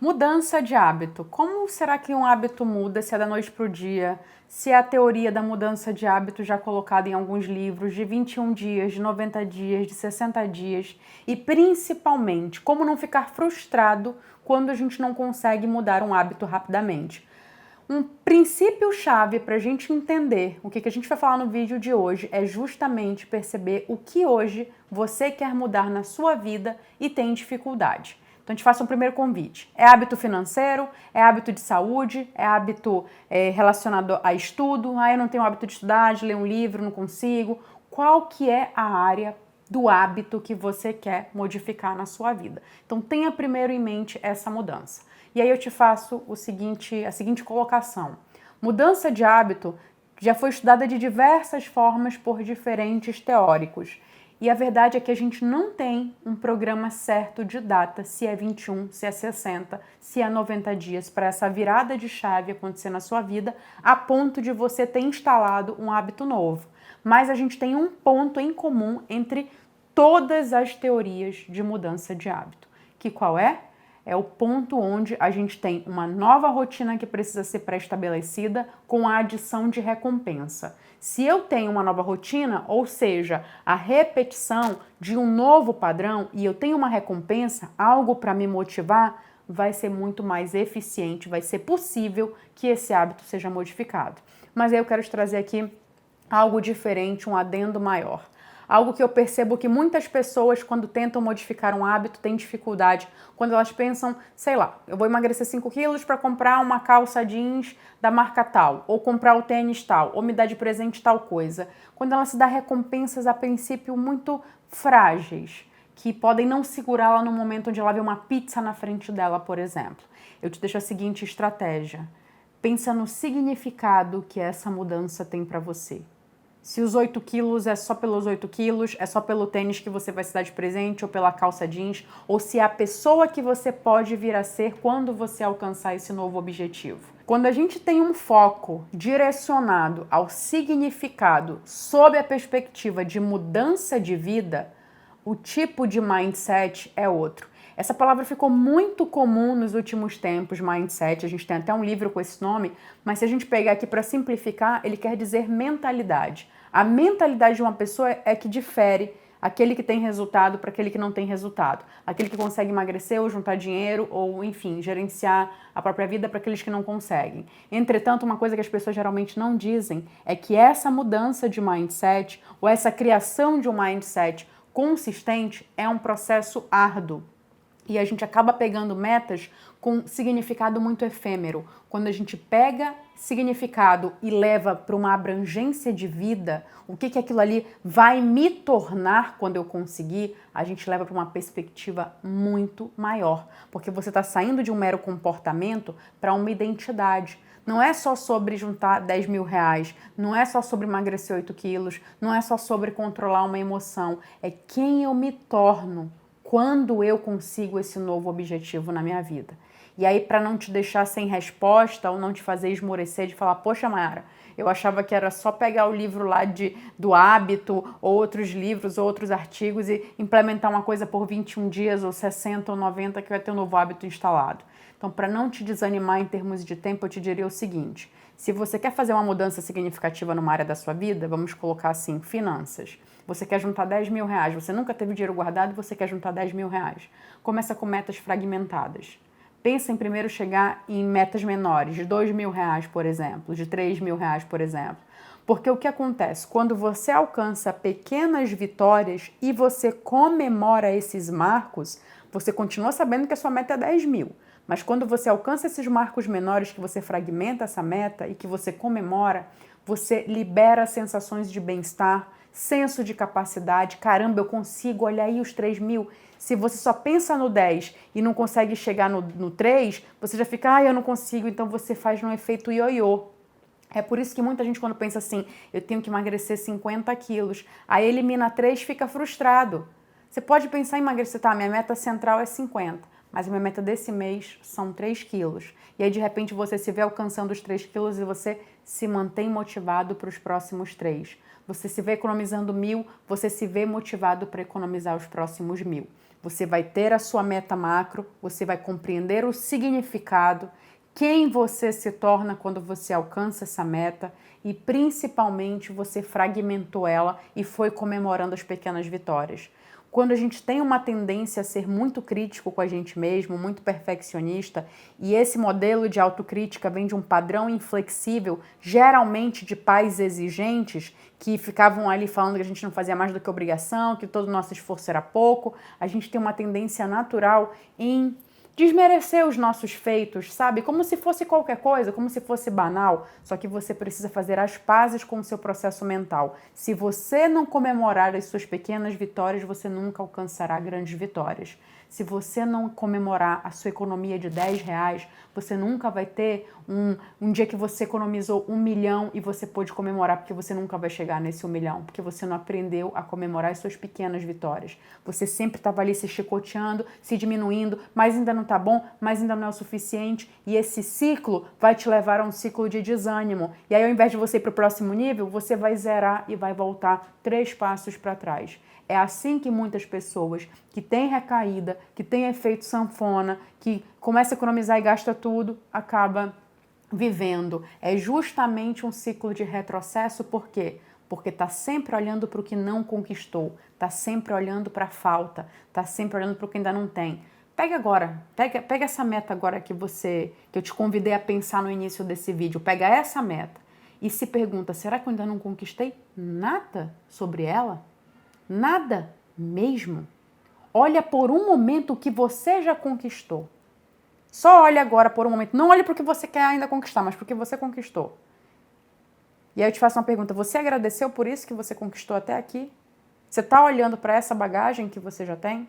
Mudança de hábito. Como será que um hábito muda, se é da noite para o dia? Se é a teoria da mudança de hábito já colocada em alguns livros, de 21 dias, de 90 dias, de 60 dias? E principalmente, como não ficar frustrado quando a gente não consegue mudar um hábito rapidamente? Um princípio-chave para a gente entender o que a gente vai falar no vídeo de hoje é justamente perceber o que hoje você quer mudar na sua vida e tem dificuldade. Então, a gente faça um primeiro convite. É hábito financeiro? É hábito de saúde? É hábito relacionado a estudo? Ah, eu não tenho hábito de estudar, de ler um livro, não consigo. Qual que é a área do hábito que você quer modificar na sua vida? Então, tenha primeiro em mente essa mudança. E aí eu te faço a seguinte colocação. Mudança de hábito já foi estudada de diversas formas por diferentes teóricos. E a verdade é que a gente não tem um programa certo de data, se é 21, se é 60, se é 90 dias, para essa virada de chave acontecer na sua vida, a ponto de você ter instalado um hábito novo. Mas a gente tem um ponto em comum entre todas as teorias de mudança de hábito. Que qual é? É o ponto onde a gente tem uma nova rotina que precisa ser pré-estabelecida com a adição de recompensa. Se eu tenho uma nova rotina, ou seja, a repetição de um novo padrão e eu tenho uma recompensa, algo para me motivar, vai ser muito mais eficiente, vai ser possível que esse hábito seja modificado. Mas aí eu quero te trazer aqui algo diferente, um adendo maior. Algo que eu percebo que muitas pessoas, quando tentam modificar um hábito, têm dificuldade. Quando elas pensam, sei lá, eu vou emagrecer 5 quilos para comprar uma calça jeans da marca tal, ou comprar o tênis tal, ou me dar de presente tal coisa. Quando ela se dá recompensas, a princípio, muito frágeis, que podem não segurá-la no momento onde ela vê uma pizza na frente dela, por exemplo. Eu te deixo a seguinte estratégia. Pensa no significado que essa mudança tem para você. Se os 8 quilos é só pelos 8 quilos, é só pelo tênis que você vai se dar de presente ou pela calça jeans, ou se é a pessoa que você pode vir a ser quando você alcançar esse novo objetivo. Quando a gente tem um foco direcionado ao significado sob a perspectiva de mudança de vida, o tipo de mindset é outro. Essa palavra ficou muito comum nos últimos tempos, mindset. A gente tem até um livro com esse nome, mas se a gente pegar aqui para simplificar, ele quer dizer mentalidade. A mentalidade de uma pessoa é que difere aquele que tem resultado para aquele que não tem resultado. Aquele que consegue emagrecer ou juntar dinheiro ou, enfim, gerenciar a própria vida para aqueles que não conseguem. Entretanto, uma coisa que as pessoas geralmente não dizem é que essa mudança de mindset ou essa criação de um mindset consistente é um processo árduo. E a gente acaba pegando metas com significado muito efêmero. Quando a gente pega significado e leva para uma abrangência de vida, o que aquilo ali vai me tornar quando eu conseguir, a gente leva para uma perspectiva muito maior. Porque você está saindo de um mero comportamento para uma identidade. Não é só sobre juntar 10 mil reais, não é só sobre emagrecer 8 quilos, não é só sobre controlar uma emoção, é quem eu me torno quando eu consigo esse novo objetivo na minha vida. E aí, para não te deixar sem resposta ou não te fazer esmorecer de falar, poxa, Mayara, eu achava que era só pegar o livro lá do hábito, ou outros livros, ou outros artigos e implementar uma coisa por 21 dias, ou 60 ou 90 que vai ter um novo hábito instalado. Então, para não te desanimar em termos de tempo, eu te diria o seguinte, se você quer fazer uma mudança significativa numa área da sua vida, vamos colocar assim, finanças. Você quer juntar 10 mil reais, você nunca teve dinheiro guardado e você quer juntar 10 mil reais. Começa com metas fragmentadas. Pensa em primeiro chegar em metas menores, de 2 mil reais, por exemplo, de 3 mil reais, por exemplo. Porque o que acontece? Quando você alcança pequenas vitórias e você comemora esses marcos, você continua sabendo que a sua meta é 10 mil. Mas quando você alcança esses marcos menores, que você fragmenta essa meta e que você comemora, você libera sensações de bem-estar, senso de capacidade, caramba, eu consigo, olha aí os 3 mil. Se você só pensa no 10 e não consegue chegar no 3, você já fica, eu não consigo, então você faz um efeito ioiô. É por isso que muita gente quando pensa assim, eu tenho que emagrecer 50 quilos, aí elimina 3 e fica frustrado. Você pode pensar em emagrecer, tá, minha meta central é 50, mas a minha meta desse mês são 3 quilos. E aí de repente você se vê alcançando os 3 quilos e você se mantém motivado para os próximos 3. Você se vê economizando 1.000, você se vê motivado para economizar os próximos 1.000. Você vai ter a sua meta macro, você vai compreender o significado, quem você se torna quando você alcança essa meta e principalmente você fragmentou ela e foi comemorando as pequenas vitórias. Quando a gente tem uma tendência a ser muito crítico com a gente mesmo, muito perfeccionista, e esse modelo de autocrítica vem de um padrão inflexível, geralmente de pais exigentes, que ficavam ali falando que a gente não fazia mais do que obrigação, que todo o nosso esforço era pouco, a gente tem uma tendência natural em desmerecer os nossos feitos, sabe? Como se fosse qualquer coisa, como se fosse banal. Só que você precisa fazer as pazes com o seu processo mental. Se você não comemorar as suas pequenas vitórias, você nunca alcançará grandes vitórias. Se você não comemorar a sua economia de R$10, você nunca vai ter um dia que você economizou 1 milhão e você pôde comemorar, porque você nunca vai chegar nesse 1 milhão, porque você não aprendeu a comemorar as suas pequenas vitórias. Você sempre estava ali se chicoteando, se diminuindo, mas ainda não está bom, mas ainda não é o suficiente, e esse ciclo vai te levar a um ciclo de desânimo. E aí, ao invés de você ir para o próximo nível, você vai zerar e vai voltar 3 passos para trás. É assim que muitas pessoas que têm recaída, que têm efeito sanfona, que começa a economizar e gasta tudo, acaba vivendo. É justamente um ciclo de retrocesso, por quê? Porque está sempre olhando para o que não conquistou, está sempre olhando para a falta, está sempre olhando para o que ainda não tem. Pega agora, pega essa meta agora que eu te convidei a pensar no início desse vídeo, pega essa meta e se pergunta, será que eu ainda não conquistei nada sobre ela? Nada mesmo. Olha por um momento o que você já conquistou. Só olha agora por um momento. Não olhe para o que você quer ainda conquistar, mas para o que você conquistou. E aí eu te faço uma pergunta. Você agradeceu por isso que você conquistou até aqui? Você está olhando para essa bagagem que você já tem?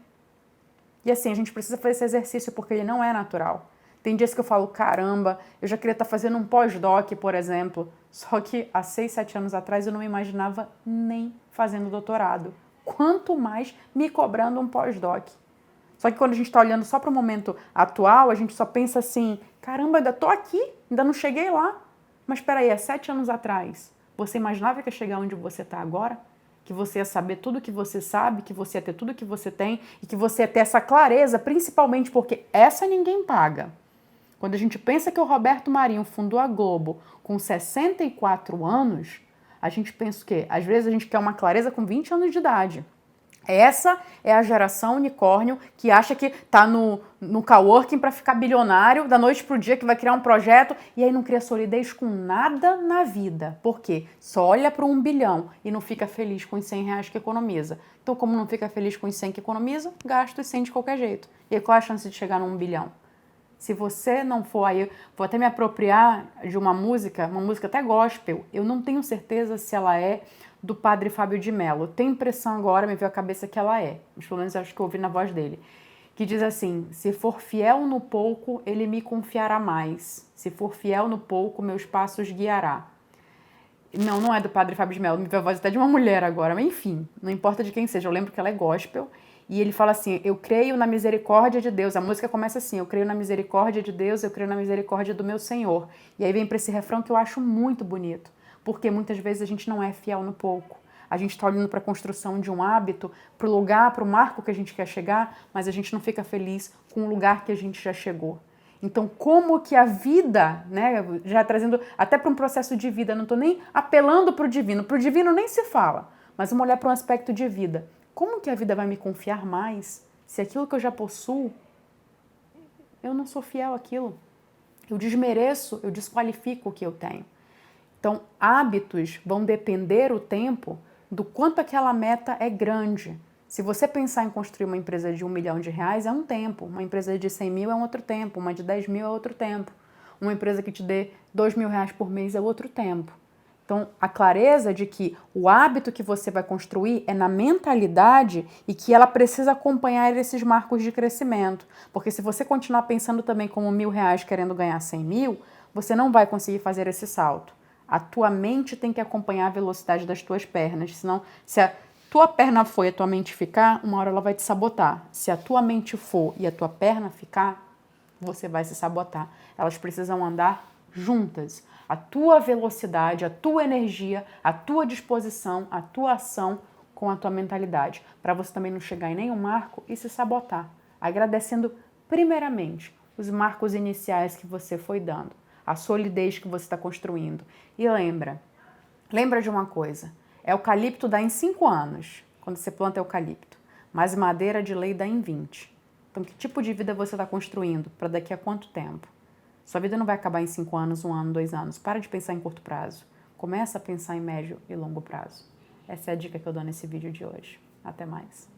E assim, a gente precisa fazer esse exercício porque ele não é natural. Tem dias que eu falo, caramba, eu já queria estar fazendo um pós-doc, por exemplo. Só que há 6, 7 anos atrás eu não me imaginava nem fazendo doutorado. Quanto mais me cobrando um pós-doc. Só que quando a gente está olhando só para o momento atual, a gente só pensa assim, caramba, ainda estou aqui, ainda não cheguei lá. Mas espera aí, há 7 anos atrás, você imaginava que ia chegar onde você está agora? Que você ia saber tudo que você sabe, que você ia ter tudo que você tem e que você ia ter essa clareza, principalmente porque essa ninguém paga. Quando a gente pensa que o Roberto Marinho fundou a Globo com 64 anos, a gente pensa o quê? Às vezes a gente quer uma clareza com 20 anos de idade. Essa é a geração unicórnio que acha que tá no coworking para ficar bilionário da noite pro dia, que vai criar um projeto e aí não cria solidez com nada na vida. Por quê? Só olha para 1 bilhão e não fica feliz com os R$100 que economiza. Então, como não fica feliz com os 100 que economiza, gasta os 100 de qualquer jeito. E aí, qual é a chance de chegar no 1 bilhão? Se você não for, aí eu vou até me apropriar de uma música até gospel, eu não tenho certeza se ela é do Padre Fábio de Mello. Tenho impressão agora, me veio a cabeça que ela é, mas pelo menos acho que eu ouvi na voz dele, que diz assim, se for fiel no pouco, ele me confiará mais. Se for fiel no pouco, meus passos guiará. Não, não é do Padre Fábio de Mello, me veio a voz até de uma mulher agora, mas enfim, não importa de quem seja, eu lembro que ela é gospel. E ele fala assim, eu creio na misericórdia de Deus. A música começa assim, eu creio na misericórdia de Deus, eu creio na misericórdia do meu Senhor. E aí vem para esse refrão que eu acho muito bonito. Porque muitas vezes a gente não é fiel no pouco. A gente está olhando para a construção de um hábito, para o lugar, para o marco que a gente quer chegar, mas a gente não fica feliz com o lugar que a gente já chegou. Então, como que a vida, né, já trazendo até para um processo de vida, não estou nem apelando para o divino nem se fala, mas vamos olhar para um aspecto de vida. Como que a vida vai me confiar mais se aquilo que eu já possuo, eu não sou fiel àquilo? Eu desmereço, eu desqualifico o que eu tenho. Então, hábitos vão depender o tempo do quanto aquela meta é grande. Se você pensar em construir uma empresa de R$1 milhão, é um tempo. Uma empresa de 100 mil é um outro tempo. Uma de 10 mil é outro tempo. Uma empresa que te dê R$2.000 por mês é outro tempo. Então, a clareza de que o hábito que você vai construir é na mentalidade e que ela precisa acompanhar esses marcos de crescimento. Porque se você continuar pensando também como R$1.000 querendo ganhar 100 mil, você não vai conseguir fazer esse salto. A tua mente tem que acompanhar a velocidade das tuas pernas. Senão, se a tua perna for e a tua mente ficar, uma hora ela vai te sabotar. Se a tua mente for e a tua perna ficar, você vai se sabotar. Elas precisam andar juntas. A tua velocidade, a tua energia, a tua disposição, a tua ação com a tua mentalidade, para você também não chegar em nenhum marco e se sabotar, agradecendo primeiramente os marcos iniciais que você foi dando, a solidez que você está construindo. E lembra de uma coisa, eucalipto dá em 5 anos, quando você planta eucalipto, mas madeira de lei dá em 20. Então, que tipo de vida você está construindo para daqui a quanto tempo? Sua vida não vai acabar em 5 anos, 1 ano, 2 anos. Para de pensar em curto prazo. Começa a pensar em médio e longo prazo. Essa é a dica que eu dou nesse vídeo de hoje. Até mais.